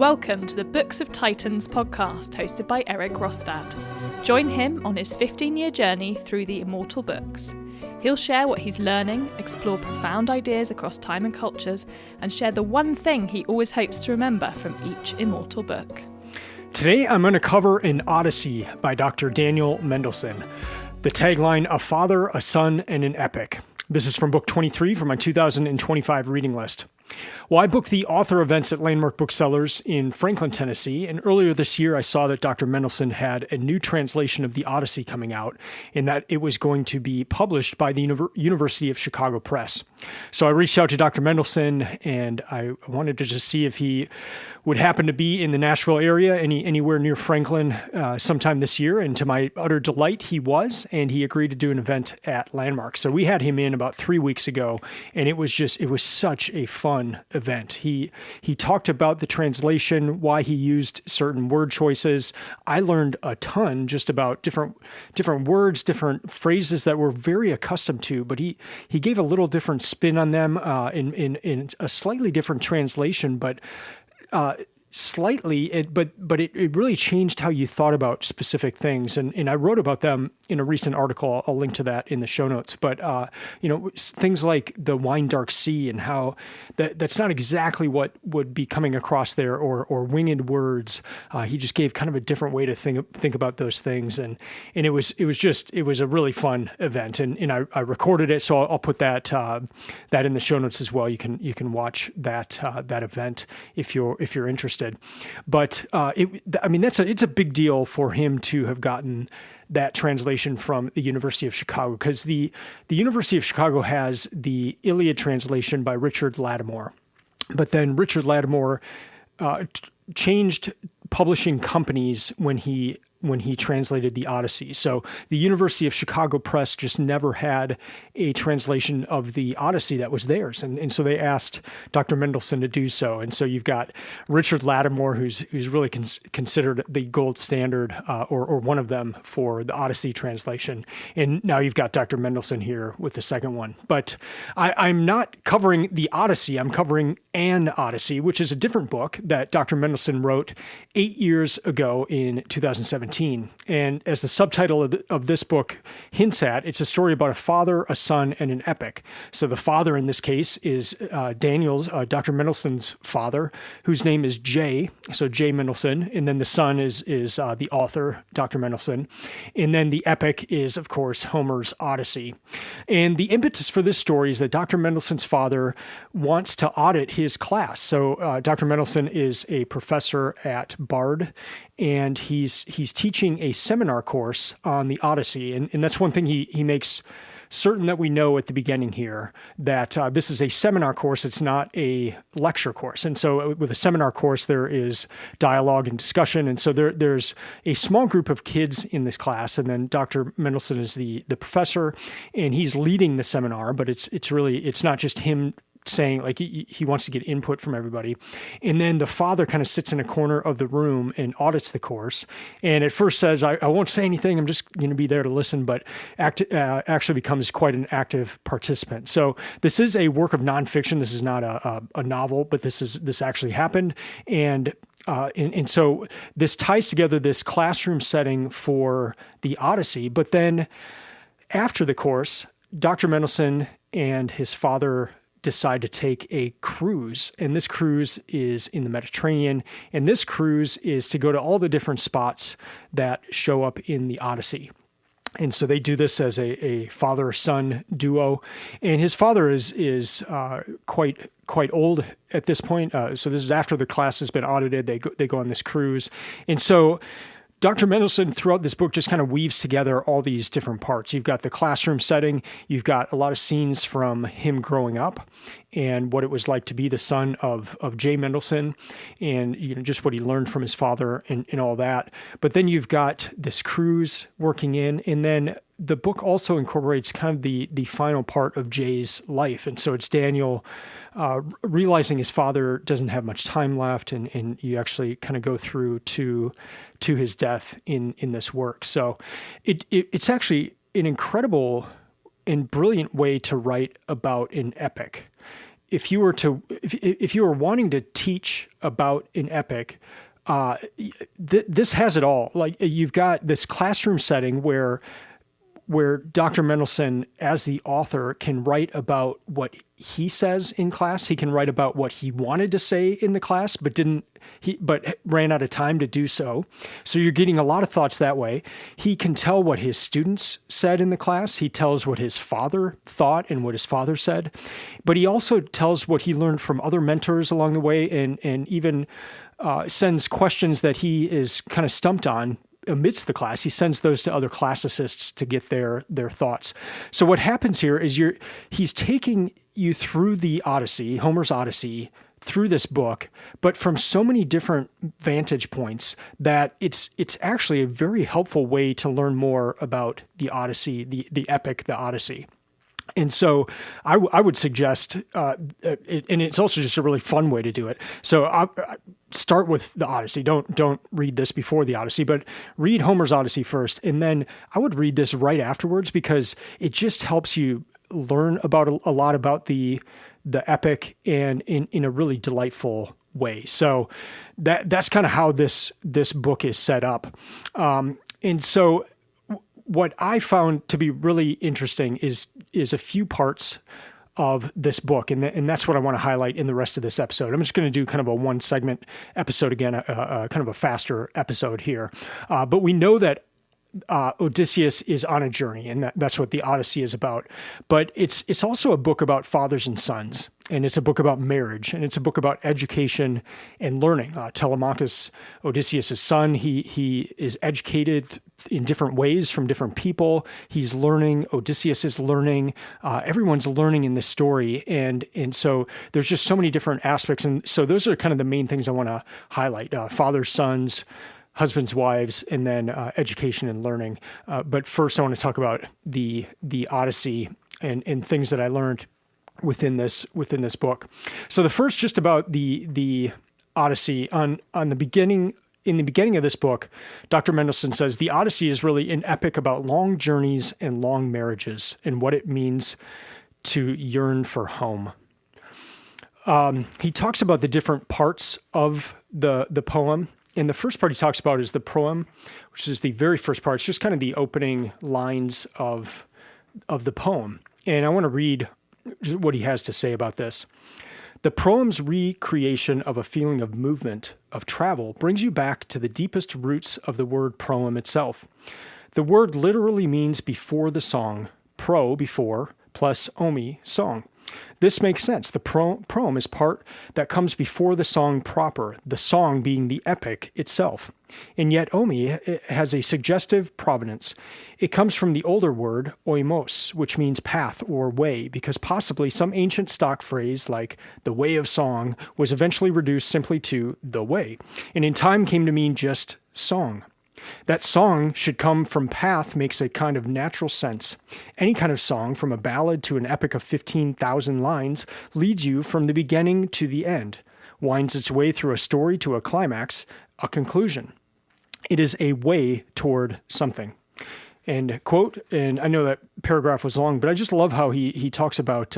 Welcome to the Books of Titans podcast hosted by Eric Rostad. Join him on his 15-year journey through the immortal books. He'll share what he's learning, explore profound ideas across time and cultures, and share the one thing he always hopes to remember from each immortal book. Today I'm going to cover an Odyssey by Dr. Daniel Mendelsohn. The tagline, A Father, a Son, and an Epic. This is from book 23 from my 2025 reading list. Well, I booked the author events at Landmark Booksellers in Franklin, Tennessee, and earlier this year I saw that Dr. Mendelsohn had a new translation of the Odyssey coming out, and that it was going to be published by the University of Chicago Press. So I reached out to Dr. Mendelsohn, and I wanted to just see if he would happen to be in the Nashville area, anywhere near Franklin, sometime this year. And to my utter delight, he was, and he agreed to do an event at Landmark. So we had him in about 3 weeks ago, and it was such a fun event. He talked about the translation, why he used certain word choices. I learned a ton just about different words, different phrases that we're very accustomed to, but he gave a little different spin on them in a slightly different translation, but it really changed how you thought about specific things. And I wrote about them in a recent article. I'll link to that in the show notes. But, things like the wine dark sea and how that's not exactly what would be coming across there, or winged words. He just gave kind of a different way to think about those things. And it was a really fun event. And I recorded it, so I'll put that in the show notes as well. You can watch that event if you're interested. But it's a big deal for him to have gotten that translation from the University of Chicago, because the University of Chicago has the Iliad translation by Richard Lattimore, but then Richard Lattimore changed publishing companies when he translated the Odyssey. So the University of Chicago Press just never had a translation of the Odyssey that was theirs. And so they asked Dr. Mendelsohn to do so. And so you've got Richard Lattimore, who's really considered the gold standard, or one of them for the Odyssey translation. And now you've got Dr. Mendelsohn here with the second one. But I'm not covering the Odyssey. I'm covering An Odyssey, which is a different book that Dr. Mendelsohn wrote 8 years ago in 2017. And as the subtitle of this book hints at, it's a story about a father, a son, and an epic. So the father in this case is Dr. Mendelsohn's father, whose name is J. So J. Mendelsohn. And then the son is the author, Dr. Mendelsohn. And then the epic is, of course, Homer's Odyssey. And the impetus for this story is that Dr. Mendelsohn's father wants to audit his class. So Dr. Mendelsohn is a professor at Bard, and he's teaching a seminar course on the Odyssey. And that's one thing he makes certain that we know at the beginning here, that this is a seminar course. It's not a lecture course. And so with a seminar course, there is dialogue and discussion. And so there's a small group of kids in this class. And then Dr. Mendelsohn is the professor, and he's leading the seminar, but it's not just him saying, like, he wants to get input from everybody. And then the father kind of sits in a corner of the room and audits the course. And at first says, I won't say anything, I'm just going to be there to listen, but actually becomes quite an active participant. So this is a work of nonfiction. This is not a novel, but this actually happened. And so this ties together this classroom setting for the Odyssey. But then after the course, Dr. Mendelsohn and his father decide to take a cruise. And this cruise is in the Mediterranean. And this cruise is to go to all the different spots that show up in the Odyssey. And so they do this as a father-son duo. And his father is quite old at this point. So this is after the class has been audited. They go on this cruise. And so Dr. Mendelsohn, throughout this book, just kind of weaves together all these different parts. You've got the classroom setting. You've got a lot of scenes from him growing up and what it was like to be the son of J. Mendelsohn, and just what he learned from his father and all that. But then you've got this cruise working in, and then the book also incorporates kind of the final part of Jay's life. And so it's Daniel realizing his father doesn't have much time left, and you actually kind of go through to his death in this work. So it's actually an incredible and brilliant way to write about an epic. if you were wanting to teach about an epic, this has it all. Like, you've got this classroom setting where Dr. Mendelsohn, as the author, can write about what he says in class. He can write about what he wanted to say in the class, but ran out of time to do so. So you're getting a lot of thoughts that way. He can tell what his students said in the class. He tells what his father thought and what his father said. But he also tells what he learned from other mentors along the way, and even sends questions that he is kind of stumped on amidst the class. He sends those to other classicists to get their thoughts. So what happens here is he's taking you through the Odyssey, Homer's Odyssey, through this book, but from so many different vantage points that it's actually a very helpful way to learn more about the Odyssey, the epic, the Odyssey. And so I would suggest, and it's also just a really fun way to do it. So I start with the Odyssey. Don't read this before the Odyssey, but read Homer's Odyssey first. And then I would read this right afterwards, because it just helps you learn about a lot about the epic, and in a really delightful way. So that's kind of how this book is set up. And so what I found to be really interesting is a few parts of this book, and that's what I want to highlight in the rest of this episode. I'm just going to do kind of a one segment episode again, kind of a faster episode here. But we know that Odysseus is on a journey, and that's what the Odyssey is about. But it's also a book about fathers and sons, and it's a book about marriage, and it's a book about education and learning. Telemachus, Odysseus' son, he is educated in different ways from different people. He's learning. Odysseus is learning. Everyone's learning in this story, and so there's just so many different aspects. And so those are kind of the main things I want to highlight: fathers, sons, husbands, wives, and then education and learning. But first, I want to talk about the Odyssey and things that I learned within this book. So the first, just about the Odyssey, on the beginning. In the beginning of this book, Dr. Mendelsohn says the Odyssey is really an epic about long journeys and long marriages, and what it means to yearn for home. He talks about the different parts of the poem. And the first part he talks about is the proem, which is the very first part. It's just kind of the opening lines of the poem. And I want to read what he has to say about this. The proem's recreation of a feeling of movement, of travel, brings you back to the deepest roots of the word proem itself. The word literally means before the song, pro, before, plus omi, song. This makes sense. The proem is part that comes before the song proper, the song being the epic itself. And yet omi has a suggestive provenance. It comes from the older word oimos, which means path or way, because possibly some ancient stock phrase like the way of song was eventually reduced simply to the way, and in time came to mean just song. That song should come from path makes a kind of natural sense. Any kind of song, from a ballad to an epic of 15,000 lines, leads you from the beginning to the end, winds its way through a story to a climax, a conclusion. It is a way toward something. And quote, and I know that paragraph was long, but I just love how he talks about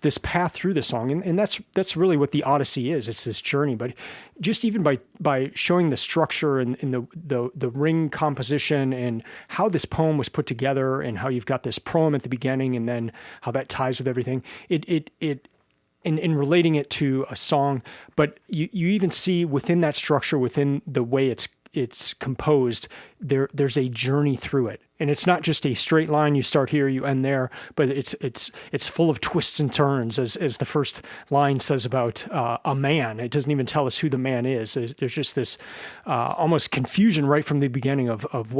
this path through the song, and that's really what the Odyssey is. It's this journey, but just even by showing the structure and the ring composition and how this poem was put together, and how you've got this proem at the beginning, and then how that ties with everything, in relating it to a song, but you even see within that structure, within the way it's composed, there's a journey through it. And it's not just a straight line, you start here, you end there, but it's full of twists and turns, as the first line says about a man. It doesn't even tell us who the man is. There's just this almost confusion right from the beginning of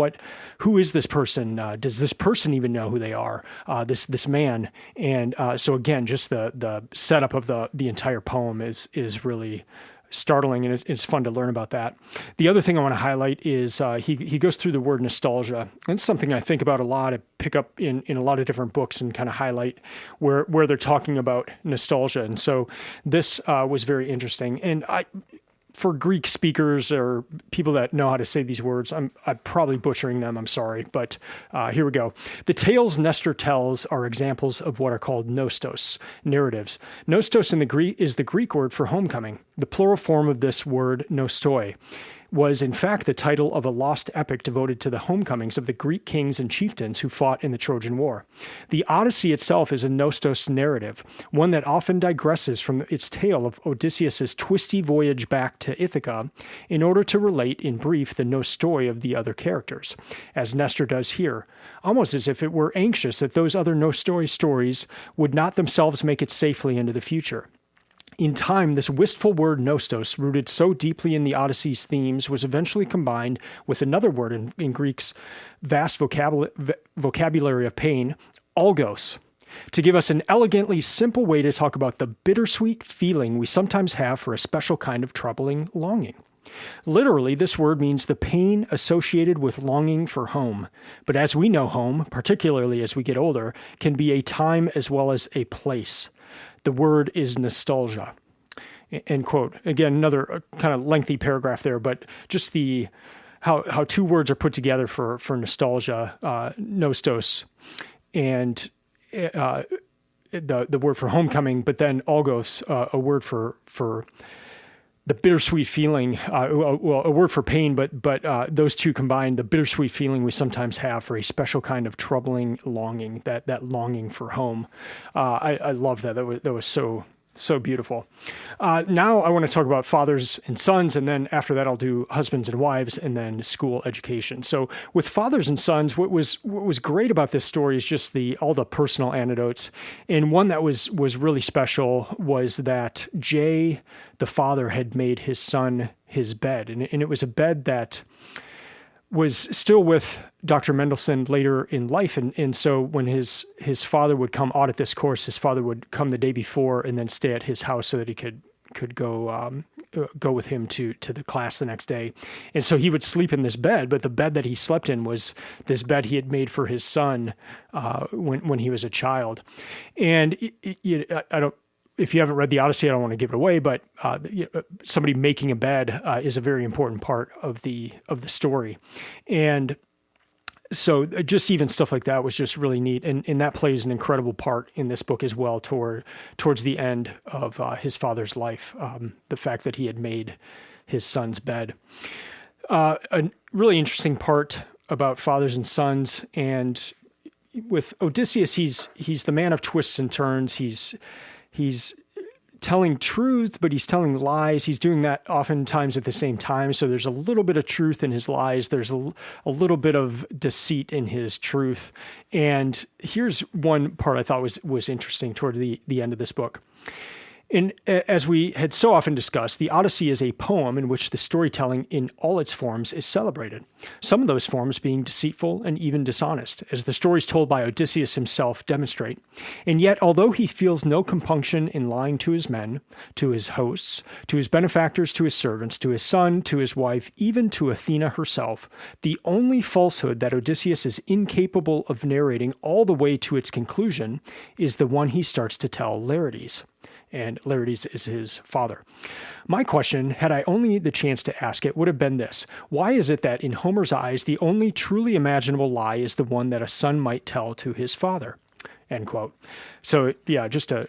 who is this person? Does this person even know who they are? This man. And so again, just the setup of the entire poem is really startling, and it's fun to learn about that. The other thing I want to highlight is he goes through the word nostalgia. And it's something I think about a lot. I pick up in a lot of different books and kind of highlight where they're talking about nostalgia. And so this was very interesting. And for Greek speakers or people that know how to say these words, I'm probably butchering them. I'm sorry, but here we go. The tales Nestor tells are examples of what are called nostos, narratives. Nostos in the Greek is the Greek word for homecoming. The plural form of this word, nostoi, was in fact the title of a lost epic devoted to the homecomings of the Greek kings and chieftains who fought in the Trojan War. The Odyssey itself is a nostos narrative, one that often digresses from its tale of Odysseus's twisty voyage back to Ithaca in order to relate in brief the nostoi of the other characters, as Nestor does here, almost as if it were anxious that those other nostoi stories would not themselves make it safely into the future. In time, this wistful word nostos, rooted so deeply in the Odyssey's themes, was eventually combined with another word in Greek's vast vocabulary of pain, algos, to give us an elegantly simple way to talk about the bittersweet feeling we sometimes have for a special kind of troubling longing. Literally, this word means the pain associated with longing for home. But as we know, home, particularly as we get older, can be a time as well as a place. The word is nostalgia. End quote. Again, another kind of lengthy paragraph there, but just how two words are put together for nostalgia, nostos, and the word for homecoming, but then algos, a word for the bittersweet feeling, a word for pain, but those two combined, the bittersweet feeling we sometimes have for a special kind of troubling longing, that longing for home. I love that. That was so beautiful. Now I want to talk about fathers and sons, and then after that I'll do husbands and wives, and then school education. So with fathers and sons, what was great about this story is just all the personal anecdotes. And one that was really special was that Jay, the father, had made his son his bed, and it was a bed that was still with Dr. Mendelsohn later in life. And so when his father would come audit this course, his father would come the day before and then stay at his house so that he could go with him to the class the next day. And so he would sleep in this bed, but the bed that he slept in was this bed he had made for his son when he was a child. And if you haven't read the Odyssey, I don't want to give it away, but somebody making a bed is a very important part of the story. And so just even stuff like that was just really neat. And that plays an incredible part in this book as well towards the end of his father's life, the fact that he had made his son's bed. A really interesting part about fathers and sons, and with Odysseus, he's the man of twists and turns. He's telling truth, but he's telling lies. He's doing that oftentimes at the same time. So there's a little bit of truth in his lies. There's a little bit of deceit in his truth. And here's one part I thought was interesting toward the end of this book. And as we had so often discussed, the Odyssey is a poem in which the storytelling in all its forms is celebrated, some of those forms being deceitful and even dishonest, as the stories told by Odysseus himself demonstrate. And yet, although he feels no compunction in lying to his men, to his hosts, to his benefactors, to his servants, to his son, to his wife, even to Athena herself, the only falsehood that Odysseus is incapable of narrating all the way to its conclusion is the one he starts to tell Laertes. And Laertes is his father. My question, had I only the chance to ask it, would have been this: why is it that in Homer's eyes, the only truly imaginable lie is the one that a son might tell to his father? End quote. So yeah, just I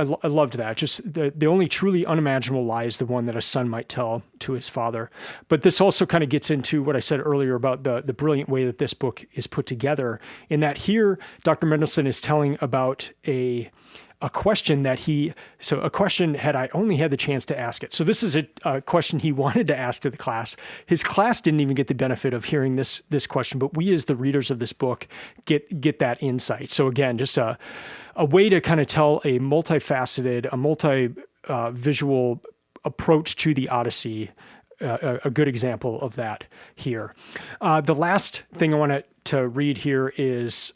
loved that. Just the only truly unimaginable lie is the one that a son might tell to his father. But this also kind of gets into what I said earlier about the brilliant way that this book is put together, in that here, Dr. Mendelsohn is telling about a question a question had I only had the chance to ask it. So this is a question he wanted to ask to the class. His class didn't even get the benefit of hearing this question, but we as the readers of this book get that insight. So again, just a way to kind of tell a multifaceted, visual approach to the Odyssey, a good example of that here. The last thing I want to read here is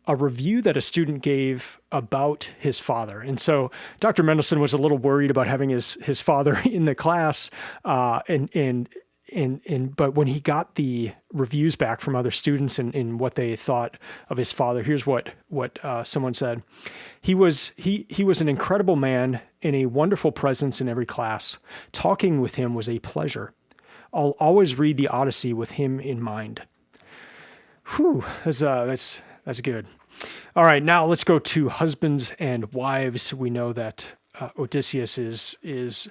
a review that a student gave about his father. And so Dr. Mendelsohn was a little worried about having his father in the class, and but when he got the reviews back from other students and what they thought of his father, here's what someone said. He was an incredible man and a wonderful presence in every class. Talking with him was a pleasure. I'll always read the Odyssey with him in mind. Whew, that's good. All right, now let's go to husbands and wives. We know that Odysseus is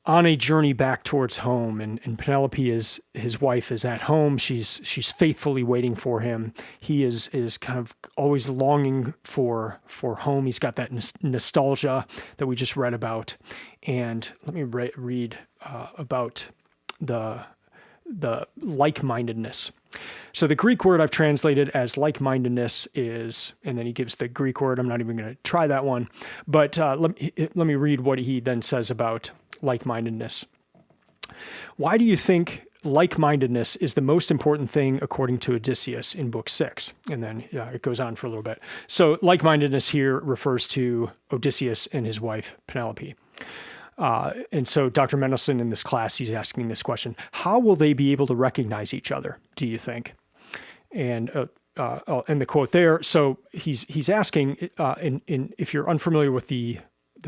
on a journey back towards home, and Penelope his wife is at home. She's faithfully waiting for him. He is kind of always longing for home. He's got that nostalgia that we just read about. And let me read about the like-mindedness. So the Greek word I've translated as like-mindedness is, and then he gives the Greek word. I'm not even going to try that one, but let me read what he then says about like-mindedness. Why do you think like-mindedness is the most important thing according to Odysseus in Book 6? And then it goes on for a little bit. So like-mindedness here refers to Odysseus and his wife, Penelope. And so Dr. Mendelsohn in this class, he's asking this question: how will they be able to recognize each other, do you think? And the quote there, so he's asking, if you're unfamiliar with the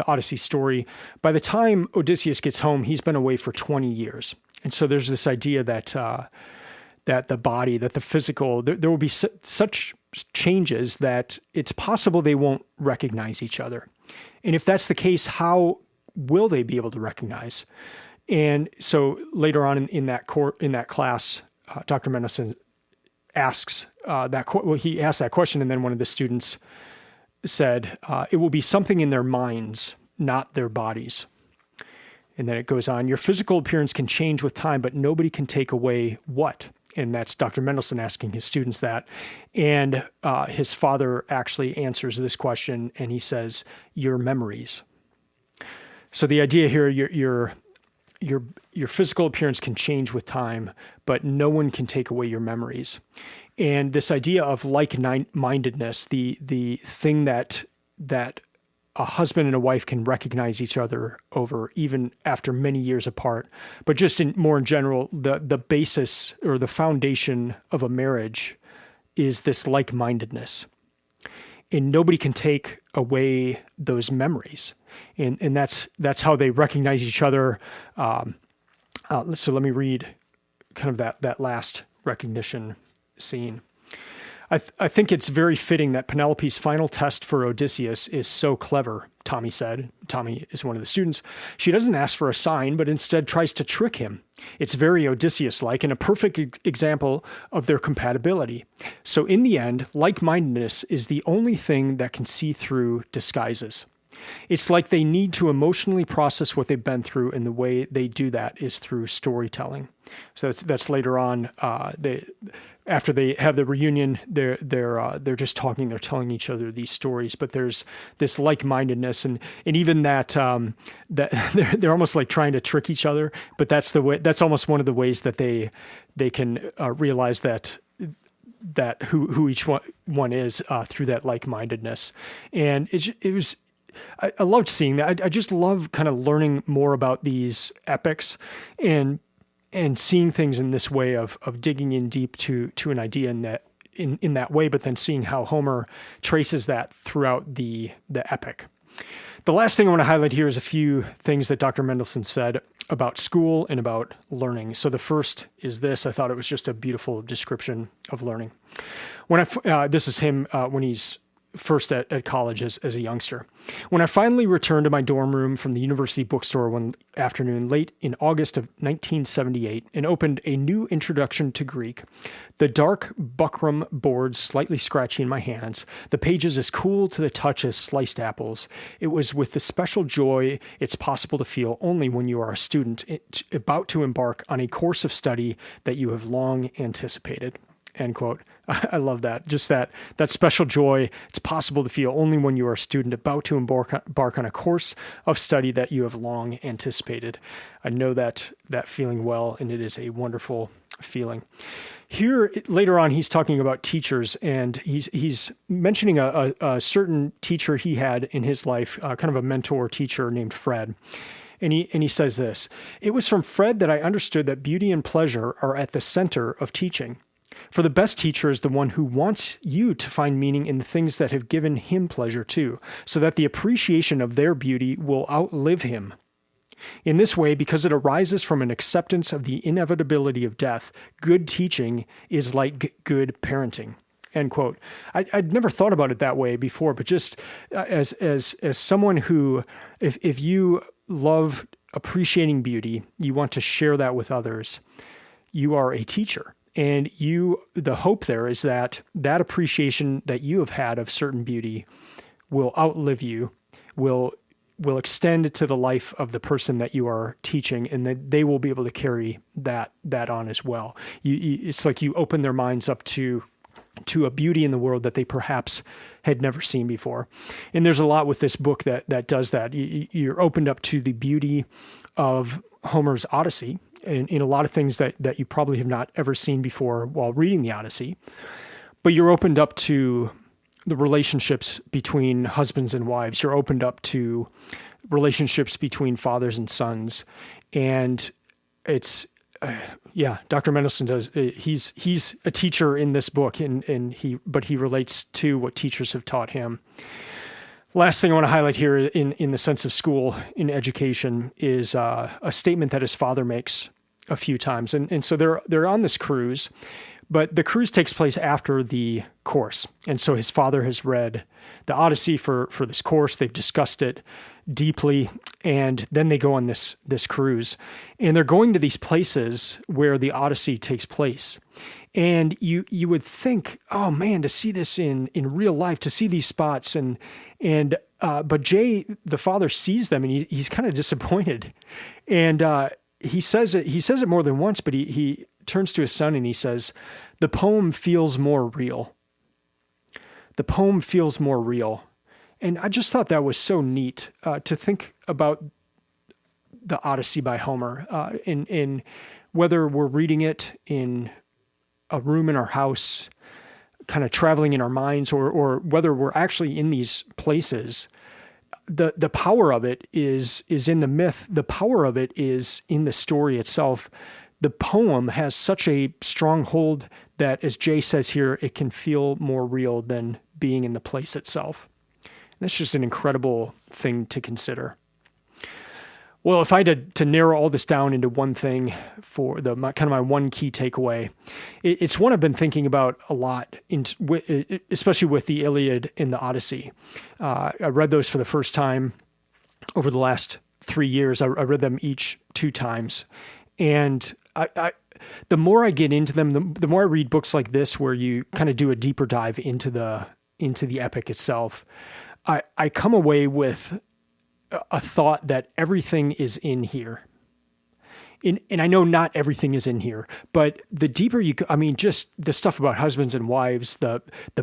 Odyssey story, by the time Odysseus gets home, he's been away for 20 years. And so there's this idea that the body, that the physical, there will be such changes that it's possible they won't recognize each other. And if that's the case, how will they be able to recognize? And so later on in that class, Dr. Mendelsohn asks he asked that question, and then one of the students said, it will be something in their minds, not their bodies. And then it goes on, your physical appearance can change with time, but nobody can take away what? And that's Dr. Mendelsohn asking his students that. And his father actually answers this question, and he says, your memories. So the idea here, your physical appearance can change with time, but no one can take away your memories. And this idea of like-mindedness, the thing that a husband and a wife can recognize each other over even after many years apart, but just more in general, the basis or the foundation of a marriage is this like-mindedness. And nobody can take away those memories. And that's how they recognize each other. So let me read kind of that last recognition scene. I think it's very fitting that Penelope's final test for Odysseus is so clever, Tommy said. Tommy is one of the students. She doesn't ask for a sign, but instead tries to trick him. It's very Odysseus-like and a perfect example of their compatibility. So in the end, like-mindedness is the only thing that can see through disguises. It's like they need to emotionally process what they've been through, and the way they do that is through storytelling. So that's later on. After they have the reunion, they're just talking. They're telling each other these stories. But there's this like-mindedness, and even that that they're almost like trying to trick each other. But that's the way. That's almost one of the ways that they can realize that who each one is through that like-mindedness. And it was. I loved seeing that. I just love kind of learning more about these epics and seeing things in this way of digging in deep to an idea in that way, but then seeing how Homer traces that throughout the epic. The last thing I want to highlight here is a few things that Dr. Mendelsohn said about school and about learning. So the first is this. I thought it was just a beautiful description of learning. This is him when he's first at college as a youngster. When I finally returned to my dorm room from the university bookstore one afternoon late in August of 1978 and opened a new introduction to Greek, the dark buckram boards slightly scratchy in my hands, the pages as cool to the touch as sliced apples, it was with the special joy it's possible to feel only when you are a student about to embark on a course of study that you have long anticipated. End quote. I love that. Just that special joy it's possible to feel only when you are a student about to embark on a course of study that you have long anticipated. I know that feeling well, and it is a wonderful feeling. Here, later on, he's talking about teachers, and he's mentioning a certain teacher he had in his life, kind of a mentor teacher named Fred. And he says this: "It was from Fred that I understood that beauty and pleasure are at the center of teaching. For the best teacher is the one who wants you to find meaning in the things that have given him pleasure too, so that the appreciation of their beauty will outlive him. In this way, because it arises from an acceptance of the inevitability of death, good teaching is like good parenting." End quote. I'd never thought about it that way before, but just as someone who, if you love appreciating beauty, you want to share that with others, you are a teacher. And the hope there is that appreciation that you have had of certain beauty will outlive you, will extend to the life of the person that you are teaching, and that they will be able to carry that on as well. It's like you open their minds up to a beauty in the world that they perhaps had never seen before. And there's a lot with this book that does that. You're opened up to the beauty of Homer's Odyssey, in a lot of things that you probably have not ever seen before while reading the Odyssey. But you're opened up to the relationships between husbands and wives. You're opened up to relationships between fathers and sons. And it's, Dr. Mendelsohn does. He's a teacher in this book, but he relates to what teachers have taught him. Last thing I want to highlight here in the sense of school, in education, is a statement that his father makes a few times. And so they're on this cruise, but the cruise takes place after the course. And so his father has read the Odyssey for this course. They've discussed it deeply, and then they go on this cruise. And they're going to these places where the Odyssey takes place. And you would think, oh man, to see this in real life, to see these spots, but Jay, the father, sees them, and he's kind of disappointed. And he says it more than once, but he turns to his son and he says, "The poem feels more real. The poem feels more real." And I just thought that was so neat to think about the Odyssey by Homer, in whether we're reading it in a room in our house, kind of traveling in our minds, or whether we're actually in these places. The power of it is in the myth. The power of it is in the story itself. The poem has such a strong hold that, as Jay says here, it can feel more real than being in the place itself. And that's just an incredible thing to consider. Well, if I had to narrow all this down into one thing for my one key takeaway, it's one I've been thinking about a lot, especially with the Iliad and the Odyssey. I read those for the first time over the last 3 years. I read them each 2 times. And the more I get into them, the more I read books like this, where you kind of do a deeper dive into the epic itself, I come away with a thought that everything is in here. And I know not everything is in here, but the deeper you go, just the stuff about husbands and wives, the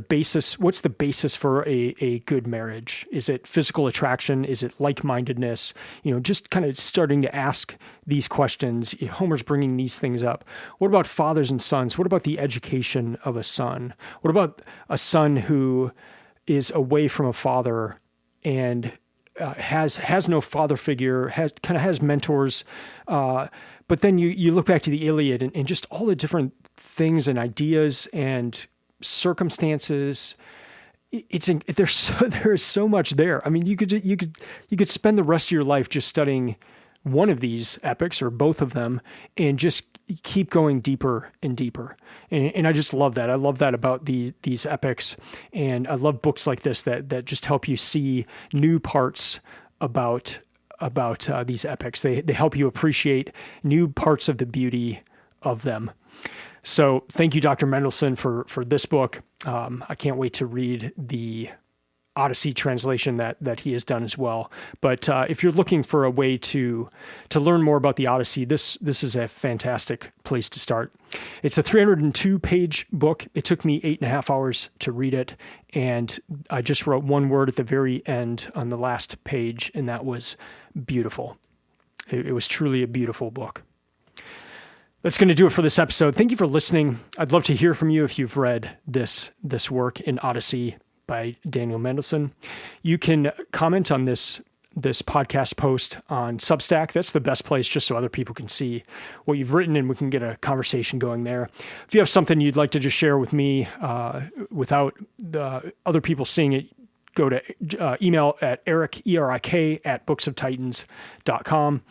basis, what's the basis for a good marriage? Is it physical attraction? Is it like-mindedness? Just kind of starting to ask these questions. Homer's bringing these things up. What about fathers and sons? What about the education of a son? What about a son who is away from a father and has no father figure, has mentors, but then you look back to the Iliad and just all the different things and ideas and circumstances. There is so much there. You could spend the rest of your life just studying one of these epics or both of them and just keep going deeper and deeper. And I just love that. I love that about these epics. And I love books like this that just help you see new parts about these epics. They help you appreciate new parts of the beauty of them. So thank you, Dr. Mendelsohn, for this book. I can't wait to read the Odyssey translation that he has done as well. But if you're looking for a way to learn more about the Odyssey, this is a fantastic place to start. It's a 302-page book. It took me 8.5 hours to read it, and I just wrote one word at the very end on the last page, and that was beautiful. It was truly a beautiful book. That's going to do it for this episode. Thank you for listening. I'd love to hear from you if you've read this work in Odyssey by Daniel Mendelsohn. You can comment on this this podcast post on Substack. That's the best place, just so other people can see what you've written and we can get a conversation going there. If you have something you'd like to just share with me without the other people seeing it, go to email at Erik, ERIK, at booksoftitans.com.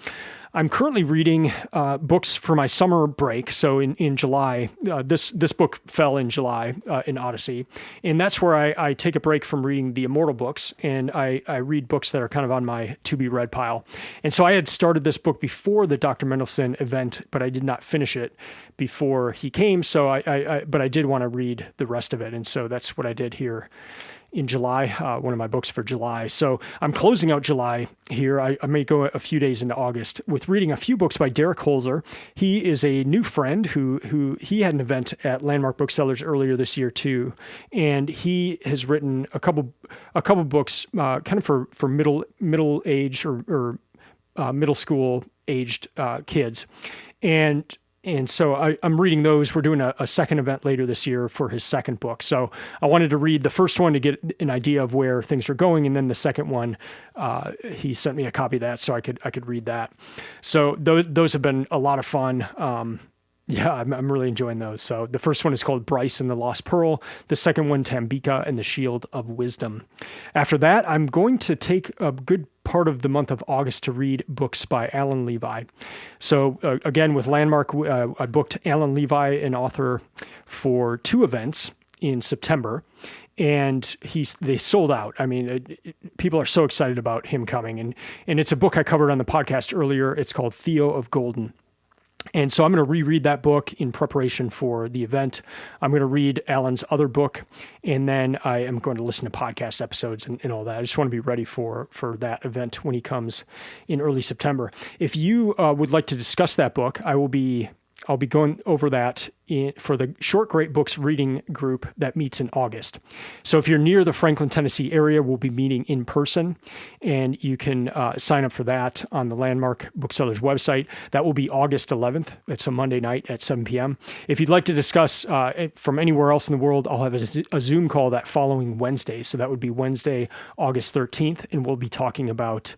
I'm currently reading books for my summer break. So in July, this book fell in July in Odyssey. And that's where I take a break from reading the Immortal books, and I read books that are kind of on my to-be-read pile. And so I had started this book before the Dr. Mendelsohn event, but I did not finish it before he came. So but I did want to read the rest of it. And so that's what I did here in July, one of my books for July. So I'm closing out July here. I may go a few days into August with reading a few books by Derek Holzer. He is a new friend who he had an event at Landmark Booksellers earlier this year too, and he has written a couple books kind of for middle age or middle school aged kids, and so I'm reading those. We're doing a second event later this year for his second book. So I wanted to read the first one to get an idea of where things are going. And then the second one, he sent me a copy of that so I could read that. So those have been a lot of fun. Yeah, I'm really enjoying those. So the first one is called Bryce and the Lost Pearl. The second one, Tambika and the Shield of Wisdom. After that, I'm going to take a good part of the month of August to read books by Alan Levi. So again, with Landmark, I booked Alan Levi, an author, for 2 events in September. And they sold out. I mean, people are so excited about him coming. And it's a book I covered on the podcast earlier. It's called Theo of Golden. And so I'm going to reread that book in preparation for the event. I'm going to read Alan's other book, and then I am going to listen to podcast episodes and all that. I just want to be ready for that event when he comes in early September. If you would like to discuss that book, I'll be going over that for the Short Great Books reading group that meets in August. So if you're near the Franklin, Tennessee area, we'll be meeting in person, and you can sign up for that on the Landmark Booksellers website. That will be August 11th. It's a Monday night at 7 p.m. If you'd like to discuss from anywhere else in the world, I'll have a Zoom call that following Wednesday. So that would be Wednesday, August 13th, and we'll be talking about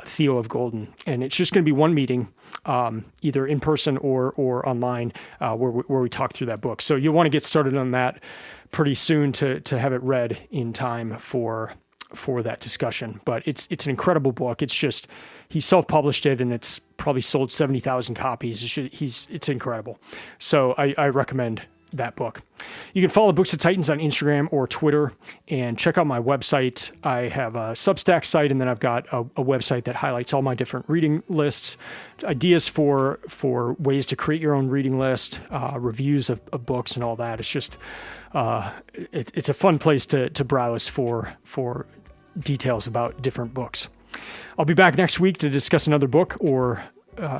Theo of Golden. And it's just going to be one meeting, either in person or online, where we talk through that book. So you'll want to get started on that pretty soon to have it read in time for that discussion. But it's an incredible book. It's just, he self-published it, and it's probably sold 70,000 copies. It's incredible. So I recommend that book. You can follow Books of Titans on Instagram or Twitter, and check out my website. I have a Substack site, and then I've got a website that highlights all my different reading lists, ideas for ways to create your own reading list, reviews of books and all that. It's just it's a fun place to browse for details about different books. I'll be back next week to discuss another book or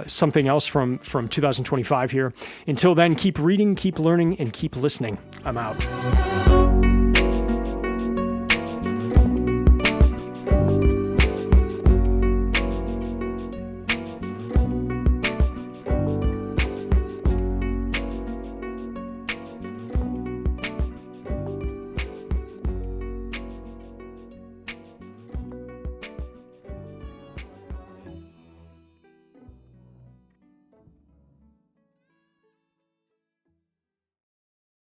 something else from 2025 here. Until then, keep reading, keep learning, and keep listening. I'm out.